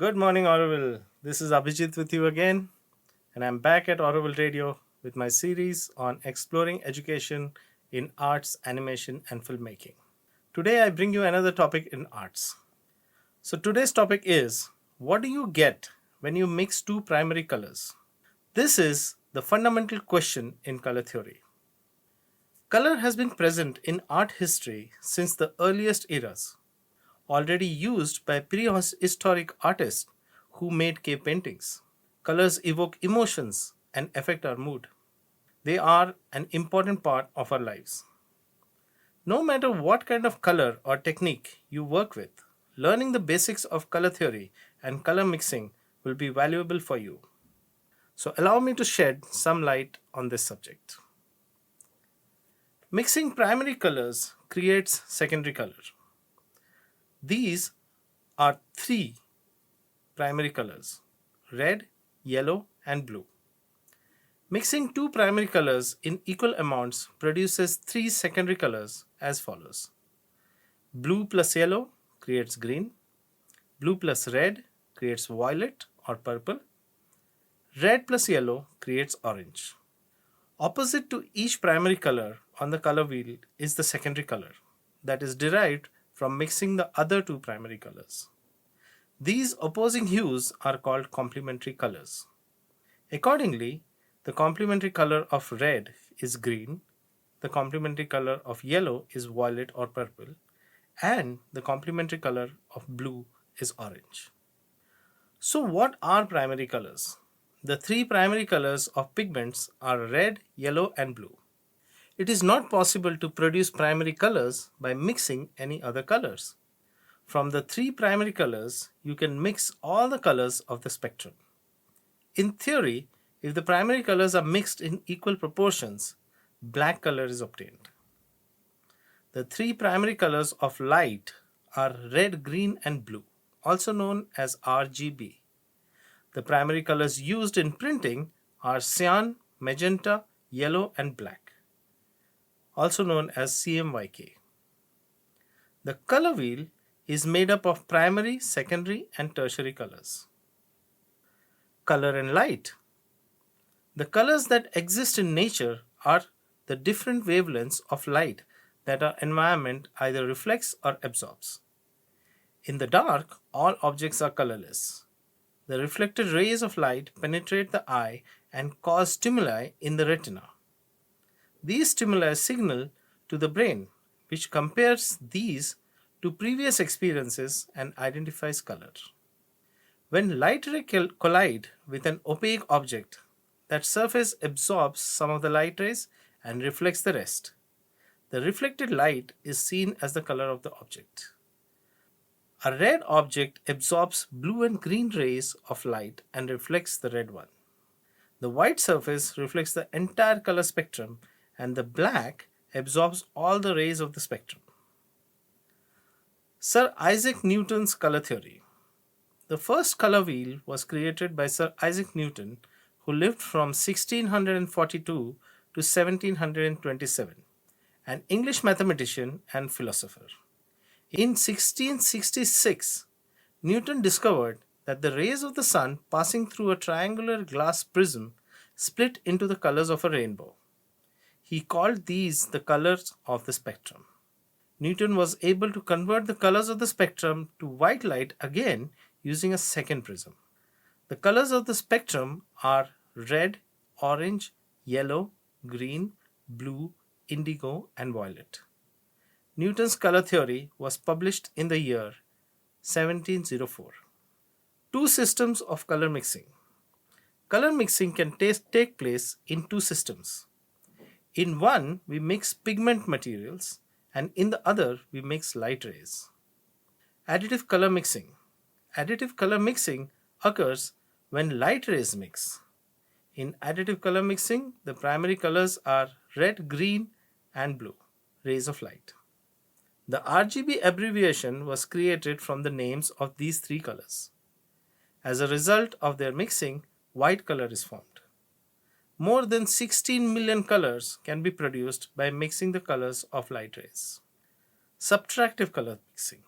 Good morning, Auroville. This is Abhijit with you again, and I'm back at Auroville Radio with my series on exploring education in arts, animation, and filmmaking. Today, I bring you another topic in arts. So, today's topic is what do you get when you mix two primary colors? This is the fundamental question in color theory. Color has been present in art history since the earliest eras, already used by prehistoric artists who made cave paintings. Colors evoke emotions and affect our mood. They are an important part of our lives. No matter what kind of color or technique you work with, learning the basics of color theory and color mixing will be valuable for you. So, allow me to shed some light on this subject. Mixing primary colors creates secondary color. These are three primary colors: red, yellow, and blue. Mixing two primary colors in equal amounts produces three secondary colors as follows. Blue plus yellow creates green. Blue plus red creates violet or purple. Red plus yellow creates orange. Opposite to each primary color on the color wheel is the secondary color that is derived from mixing the other two primary colors. These opposing hues are called complementary colors. Accordingly, the complementary color of red is green, the complementary color of yellow is violet or purple, and the complementary color of blue is orange. So, what are primary colors? The three primary colors of pigments are red, yellow, and blue. It is not possible to produce primary colors by mixing any other colors. From the three primary colors, you can mix all the colors of the spectrum. In theory, if the primary colors are mixed in equal proportions, black color is obtained. The three primary colors of light are red, green, and blue, also known as RGB. The primary colors used in printing are cyan, magenta, yellow, and black, also known as CMYK. The color wheel is made up of primary, secondary, and tertiary colors. Color and light. The colors that exist in nature are the different wavelengths of light that our environment either reflects or absorbs. In the dark, all objects are colorless. The reflected rays of light penetrate the eye and cause stimuli in the retina. These stimuli signal to the brain, which compares these to previous experiences and identifies color. When light rays collide with an opaque object, that surface absorbs some of the light rays and reflects the rest. The reflected light is seen as the color of the object. A red object absorbs blue and green rays of light and reflects the red one. The white surface reflects the entire color spectrum, and the black absorbs all the rays of the spectrum. Sir Isaac Newton's color theory. The first color wheel was created by Sir Isaac Newton, who lived from 1642 to 1727, an English mathematician and philosopher. In 1666, Newton discovered that the rays of the sun passing through a triangular glass prism split into the colors of a rainbow. He called these the colors of the spectrum. Newton was able to convert the colors of the spectrum to white light again using a second prism. The colors of the spectrum are red, orange, yellow, green, blue, indigo, and violet. Newton's color theory was published in the year 1704. Two systems of color mixing. Color mixing can take place in two systems. In one, we mix pigment materials, and in the other, we mix light rays. Additive color mixing. Additive color mixing occurs when light rays mix. In additive color mixing, the primary colors are red, green, and blue, rays of light. The RGB abbreviation was created from the names of these three colors. As a result of their mixing, white color is formed. More than 16 million colors can be produced by mixing the colors of light rays. Subtractive color mixing.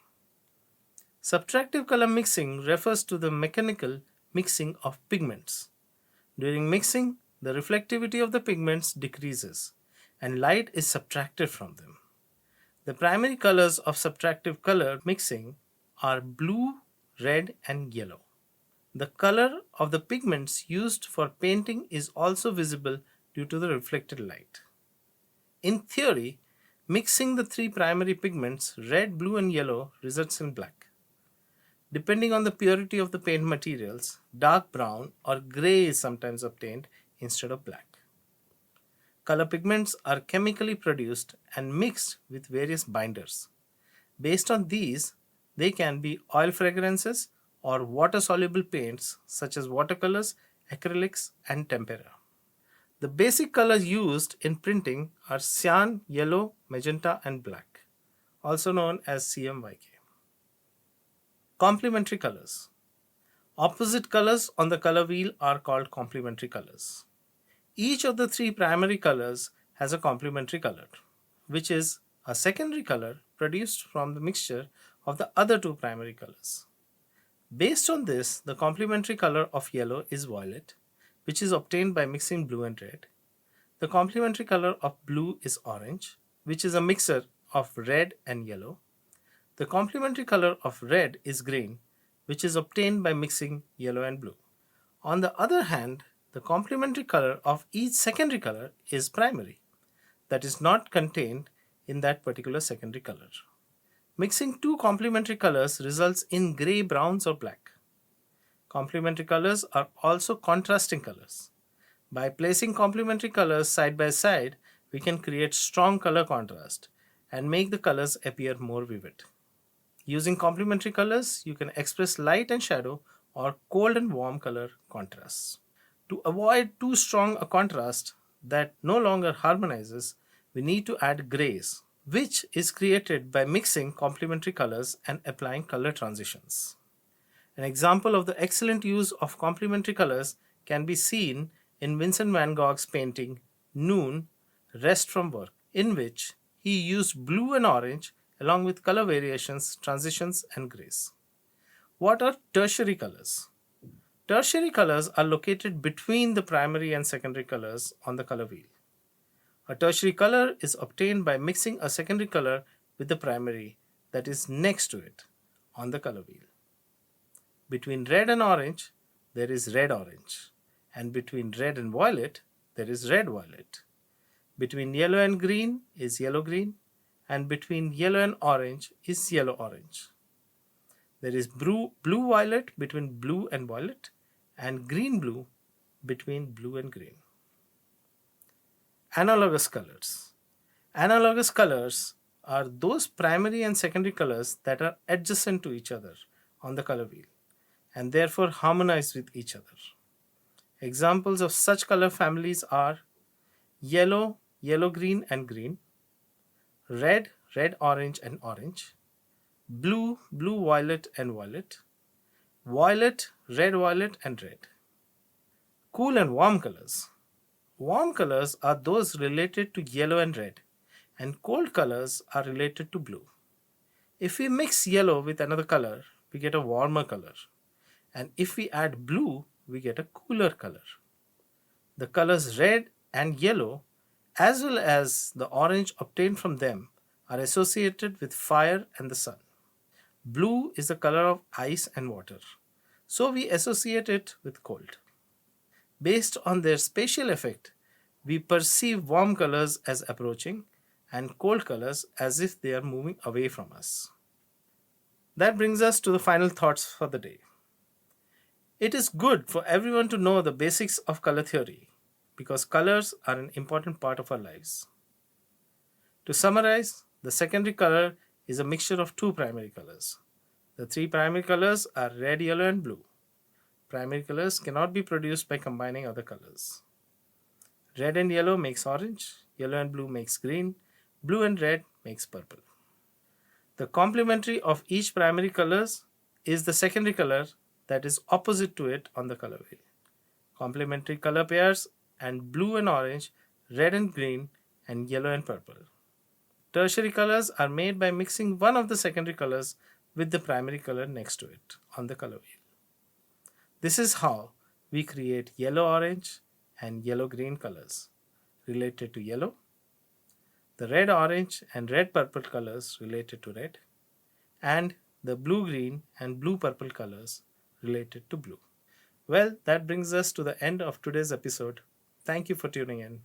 Subtractive color mixing refers to the mechanical mixing of pigments. During mixing, the reflectivity of the pigments decreases and light is subtracted from them. The primary colors of subtractive color mixing are blue, red, and yellow. The color of the pigments used for painting is also visible due to the reflected light. In theory, mixing the three primary pigments red, blue, and yellow results in black. Depending on the purity of the paint materials, dark brown or gray is sometimes obtained instead of black. Color pigments are chemically produced and mixed with various binders. Based on these, they can be oil fragrances or water-soluble paints such as watercolors, acrylics, and tempera. The basic colors used in printing are cyan, yellow, magenta, and black, also known as CMYK. Complementary colors. Opposite colors on the color wheel are called complementary colors. Each of the three primary colors has a complementary color, which is a secondary color produced from the mixture of the other two primary colors. Based on this, the complementary color of yellow is violet, which is obtained by mixing blue and red. The complementary color of blue is orange, which is a mixture of red and yellow. The complementary color of red is green, which is obtained by mixing yellow and blue. On the other hand, the complementary color of each secondary color is primary, that is not contained in that particular secondary color. Mixing two complementary colors results in gray, browns, or black. Complementary colors are also contrasting colors. By placing complementary colors side by side, we can create strong color contrast and make the colors appear more vivid. Using complementary colors, you can express light and shadow or cold and warm color contrasts. To avoid too strong a contrast that no longer harmonizes, we need to add grays, which is created by mixing complementary colors and applying color transitions. An example of the excellent use of complementary colors can be seen in Vincent van Gogh's painting Noon, Rest from Work, in which he used blue and orange along with color variations, transitions, and grays. What are tertiary colors? Tertiary colors are located between the primary and secondary colors on the color wheel. A tertiary color is obtained by mixing a secondary color with the primary that is next to it on the color wheel. Between red and orange, there is red-orange, and between red and violet, there is red-violet. Between yellow and green is yellow-green, and between yellow and orange is yellow-orange. There is blue-violet between blue and violet, and green-blue between blue and green. Analogous colors. Analogous colors are those primary and secondary colors that are adjacent to each other on the color wheel and therefore harmonize with each other. Examples of such color families are yellow, yellow-green and green, red, red-orange and orange, blue, blue-violet and violet, violet, red-violet and red. Cool and warm colors. Warm colors are those related to yellow and red, and cold colors are related to blue. If we mix yellow with another color, we get a warmer color, and if we add blue, we get a cooler color. The colors red and yellow, as well as the orange obtained from them, are associated with fire and the sun. Blue is the color of ice and water, so we associate it with cold. Based on their spatial effect, we perceive warm colors as approaching and cold colors as if they are moving away from us. That brings us to the final thoughts for the day. It is good for everyone to know the basics of color theory because colors are an important part of our lives. To summarize, the secondary color is a mixture of two primary colors. The three primary colors are red, yellow, and blue. Primary colors cannot be produced by combining other colors. Red and yellow makes orange, yellow and blue makes green, blue and red makes purple. The complementary of each primary colors is the secondary color that is opposite to it on the color wheel. Complementary color pairs and blue and orange, red and green, and yellow and purple. Tertiary colors are made by mixing one of the secondary colors with the primary color next to it on the color wheel. This is how we create yellow-orange and yellow-green colors related to yellow, the red-orange and red-purple colors related to red, and the blue-green and blue-purple colors related to blue. Well, that brings us to the end of today's episode. Thank you for tuning in.